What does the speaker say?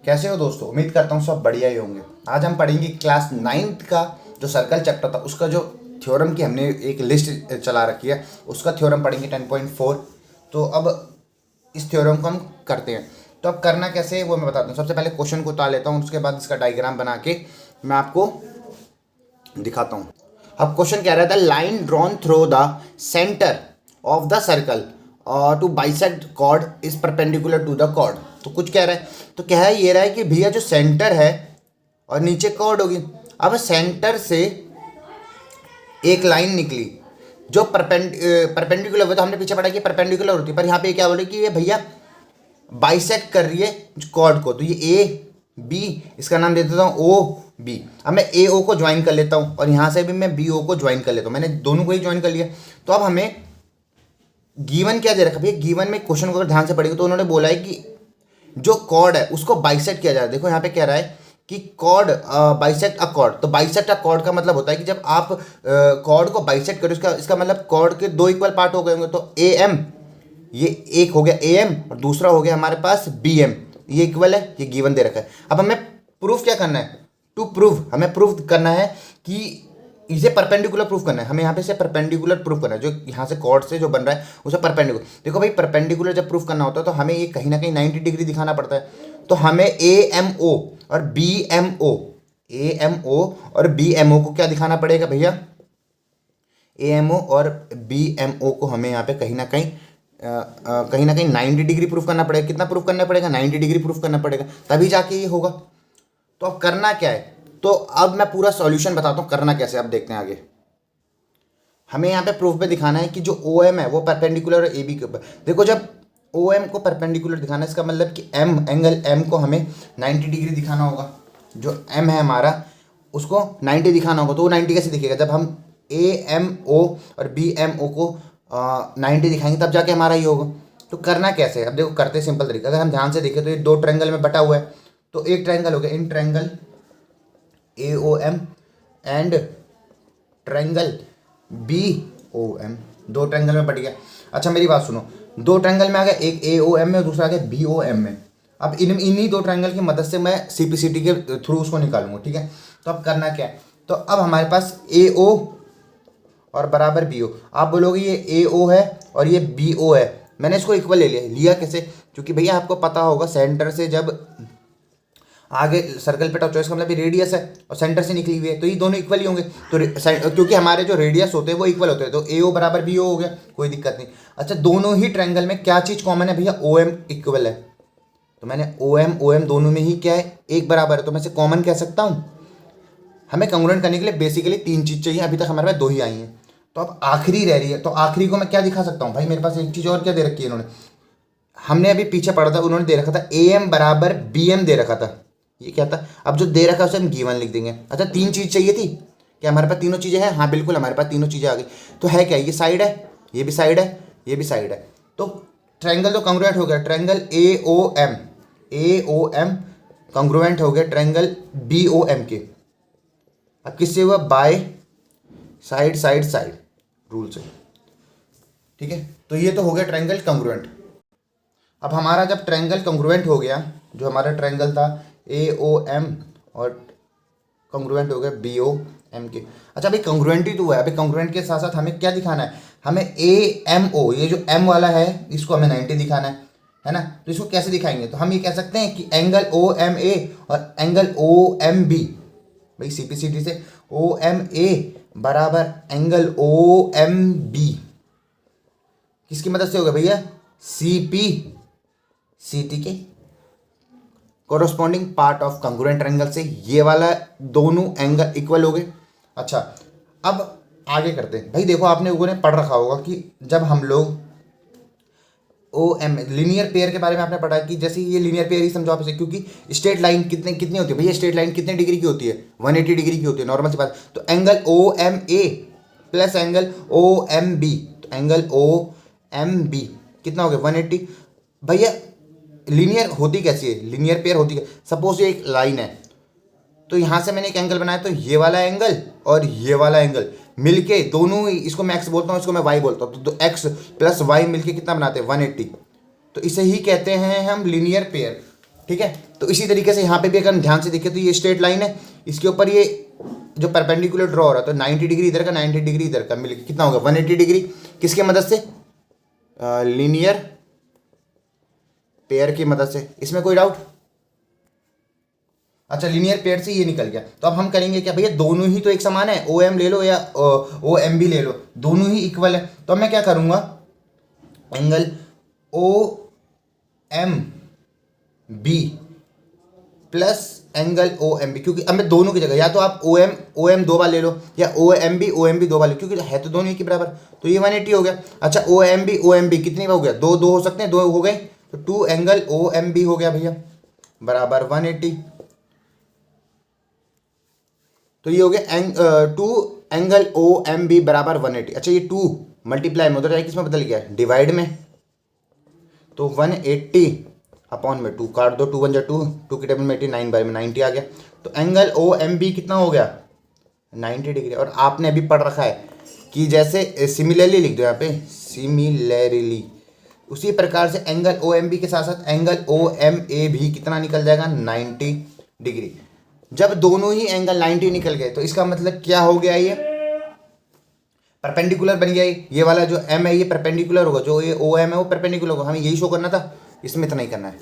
कैसे हो दोस्तों? उम्मीद करता हूँ सब बढ़िया ही होंगे। आज हम पढ़ेंगे क्लास 9th का जो सर्कल चैप्टर था उसका जो थ्योरम की हमने एक लिस्ट चला रखी है उसका थ्योरम पढ़ेंगे 10.4। तो अब इस थ्योरम को हम करते हैं। तो अब करना कैसे है वो मैं बताता हूँ। सबसे पहले क्वेश्चन को उतार लेता हूँ, उसके बाद इसका डायग्राम बना के मैं आपको दिखाता हूँ। अब क्वेश्चन कह रहा था line drawn through the centre of the circle to bisect chord is perpendicular to the chord. तो कुछ कह रहा है, तो कह ये रहा है कि भैया जो सेंटर है और नीचे कॉर्ड होगी। अब सेंटर से एक लाइन निकली जो परपेंडिकुलर हुई, तो हमने पीछे पढ़ा कि परपेंडिकुलर होती है, पर यहाँ पे क्या बोले कि ये भैया बाइसेक्ट कर रही है कॉर्ड को। तो ये ए बी, इसका नाम दे देता हूँ ओ बी। अब मैं ए ओ को ज्वाइन कर लेता हूँ और यहाँ से भी मैं बी ओ को ज्वाइन कर लेता हूँ। मैंने दोनों को ही ज्वाइन कर लिया। तो अब हमें गिवन क्या दे रखा भैया, गिवन में क्वेश्चन को अगर ध्यान से पढ़ेंगे तो उन्होंने बोला है कि जो कॉर्ड है उसको बाइसेक्ट किया जाए। देखो यहाँ पे कह रहा है कि कॉर्ड बाइसेक्ट अ कॉर्ड। तो बाइसेक्ट अ कॉर्ड का मतलब होता है कि जब आप कॉर्ड को बाइसेक्ट करो इसका मतलब कॉर्ड के दो इक्वल पार्ट हो गए होंगे। तो ए एम, ये एक हो गया ए एम और दूसरा हो गया हमारे पास बी एम, ये इक्वल है, ये गिवन दे रखा है। अब हमें प्रूफ क्या करना है, टू प्रूव, हमें प्रूफ करना है कि इसे परपेंडिकुलर प्रूफ करना है। हमें यहाँ पे से परपेंडिकुलर प्रूफ करना है, जो यहाँ से कॉर्ड से जो बन रहा है उसे परपेंडिकुलर। देखो भाई परपेंडिकुलर जब प्रूफ करना होता है तो हमें ये कहीं ना कहीं 90 डिग्री दिखाना पड़ता है। तो हमें ए एम ओ और B M O, A M O और बी एम ओ को क्या दिखाना पड़ेगा भैया, ए एम ओ और बी एम ओ को हमें यहाँ पे कहीं ना कहीं 90 डिग्री प्रूफ करना पड़ेगा। कितना प्रूफ करना पड़ेगा, 90 डिग्री प्रूफ करना पड़ेगा, तभी जाके ये होगा। तो अब करना क्या है, तो अब मैं पूरा सॉल्यूशन बताता हूँ करना कैसे। अब देखते हैं आगे। हमें यहाँ पे प्रूफ पे दिखाना है कि जो ओ एम है वो परपेंडिकुलर ए बी के ऊपर। देखो जब ओ एम को परपेंडिकुलर दिखाना है इसका मतलब कि एम, एंगल एम को हमें 90 डिग्री दिखाना होगा। जो एम है हमारा उसको 90 दिखाना होगा। तो वो 90 कैसे दिखेगा, जब हम ए एम ओ और बी एम ओ को 90 दिखाएंगे तब जाके हमारा ये होगा। तो करना कैसे है, अब देखो करते सिंपल तरीका। अगर हम ध्यान से देखें तो ये दो ट्रायंगल में बटा हुआ है। तो एक ट्रायंगल हो गया in triangle A O M and triangle B O M, दो ट्रायंगल में बट गया। अच्छा मेरी बात सुनो, दो ट्रायंगल में आ गया, एक ए ओ एम में और दूसरा आ गया बी ओ एम में। अब इन्हीं दो ट्रायंगल की मदद से मैं सी पी सी टी के थ्रू उसको निकालूंगा, ठीक है। तो अब करना क्या है, तो अब हमारे पास ए ओ और बराबर बी ओ। आप बोलोगे ये ए ओ है और ये बी ओ है, मैंने इसको इक्वल ले लिया कैसे, क्योंकि भैया आपको पता होगा सेंटर से जब आगे सर्कल पे टच हो इसका मतलब रेडियस है और सेंटर से निकली हुई है, तो ये दोनों इक्वल ही होंगे। तो क्योंकि हमारे जो रेडियस होते हैं वो इक्वल होते हैं, तो ए ओ बराबर बी ओ हो गया, कोई दिक्कत नहीं। अच्छा दोनों ही ट्रायंगल में क्या चीज़ कॉमन है भैया, ओ एम इक्वल है। तो मैंने ओ एम दोनों में ही क्या है, एक बराबर है, तो मैं इसे कॉमन कह सकता हूँ। हमें कंग्रुएंट करने के लिए बेसिकली तीन चीज़ चाहिए, अभी तक हमारे पास दो ही आई हैं। तो अब आखिरी रह रही है, तो आखिरी को मैं क्या दिखा सकता हूँ भाई, मेरे पास एक चीज़ और क्या दे रखी है इन्होंने, हमने अभी पीछे पढ़ा था उन्होंने दे रखा था ए एम बराबर बी एम दे रखा था। ये क्या था, अब जो दे रखा है उसे हम गिवन लिख देंगे। अच्छा तीन चीज़ चाहिए थी, क्या हमारे पास तीनों चीज़ें हैं, हाँ बिल्कुल हमारे पास तीनों चीज़ें आ गई। तो है क्या, ये साइड है, ये भी साइड है, ये भी साइड है। तो ट्रायंगल तो कंग्रुएंट हो गया, triangle A O M congruent हो गया ट्रायंगल बी ओ एम के। अब किससे हुआ, by side side side rule से, ठीक है। तो ये तो हो गया ट्रायंगल कंग्रुएंट। अब हमारा जब ट्रायंगल कंग्रुएंट हो गया, जो हमारा ट्रायंगल था ए ओ एम और कंग्रुएंट हो गया बी ओ एम के। अच्छा अभी कंग्रुएंट ही तो हुआ है, अभी कंग्रुएंट के साथ साथ हमें क्या दिखाना है, हमें ए एम ओ, ये जो एम वाला है इसको हमें 90 दिखाना है ना। तो इसको कैसे दिखाएंगे, तो हम ये कह सकते हैं कि एंगल ओ एम ए और एंगल ओ एम बी, भाई सी पी सी टी से ओ एम ए बराबर एंगल ओ एम बी किसकी मदद से होगा भैया, सी पी सी टी के corresponding part of congruent triangle से ये वाला दोनों एंगल इक्वल हो गए। अच्छा अब आगे करते हैं। भाई देखो आपने लोगों ने पढ़ रखा होगा कि जब हम लोग ओ एम लीनियर पेयर के बारे में आपने पढ़ा कि जैसे ये लीनियर पेयर ही समझो आप इसे, क्योंकि स्ट्रेट लाइन कितनी होती है भैया, स्ट्रेट लाइन कितने डिग्री की होती है, 180 डिग्री की होती है, नॉर्मल सी बात। तो angle O M A plus angle O M B, तो एंगल ओ एम बी कितना हो गया 180। भैया लीनियर होती कैसी है, लीनियर पेयर होती है, सपोज ये एक लाइन है, तो यहाँ से मैंने एक एंगल बनाया, तो ये वाला एंगल और ये वाला एंगल मिलके दोनों, इसको मैं एक्स बोलता हूँ, इसको मैं वाई बोलता हूँ, तो एक्स प्लस वाई मिलके कितना बनाते हैं 180। तो इसे ही कहते हैं हम लीनियर पेयर। ठीक है। तो इसी तरीके से यहाँ पे भी अगर हम ध्यान से देखें तो ये स्ट्रेट लाइन है, इसके ऊपर ये जो परपेंडिकुलर ड्रॉ हो रहा है, तो 90 डिग्री इधर का 90 डिग्री इधर का मिल कितना होगा 180 डिग्री, किसके मदद से, लीनियर पेयर की मदद से। इसमें कोई डाउट? अच्छा, लीनियर पेयर से ये निकल गया। तो अब हम करेंगे क्या भैया, दोनों ही तो एक समान है, ओ एम ले लो या ओ एम भी ले लो, दोनों ही इक्वल है। तो मैं क्या करूँगा, angle O M B plus angle O M B, क्योंकि अब मैं दोनों की जगह या तो आप ओ एम दो बार ले लो या ओ एम बी दो बार ले लो, क्योंकि है तो दोनों ही के बराबर। तो ये 180 हो गया। अच्छा, ओ एम बी कितनी बार हो गया, दो हो सकते हैं, दो हो गए, तो 2 एंगल ओ एम बी हो गया भैया बराबर 180। तो ये हो गया 2 एंगल ओ एम बी बराबर 180। अच्छा, ये 2 मल्टीप्लाई में उधर जाए किसमें बदल गया, डिवाइड में, तो 180 अपॉन में 2 काट दो, 2 1 जा 2 की टेबल में 89 बार में 90 आ गया। तो एंगल ओ एम बी कितना हो गया 90 डिग्री। और आपने अभी पढ़ रखा है कि जैसे सिमिलरली लिख दो यहाँ पे, सिमिलरली, उसी प्रकार से एंगल ओ एम बी के साथ साथ एंगल ओ एम ए भी कितना निकल जाएगा 90 डिग्री। जब दोनों ही एंगल 90 निकल गए तो इसका मतलब क्या हो गया, ये परपेंडिकुलर बन गया। ये वाला जो एम है ये परपेंडिकुलर होगा, जो ये ओ एम है वो परपेंडिकुलर होगा। हमें यही शो करना था, इसमें इतना ही करना है।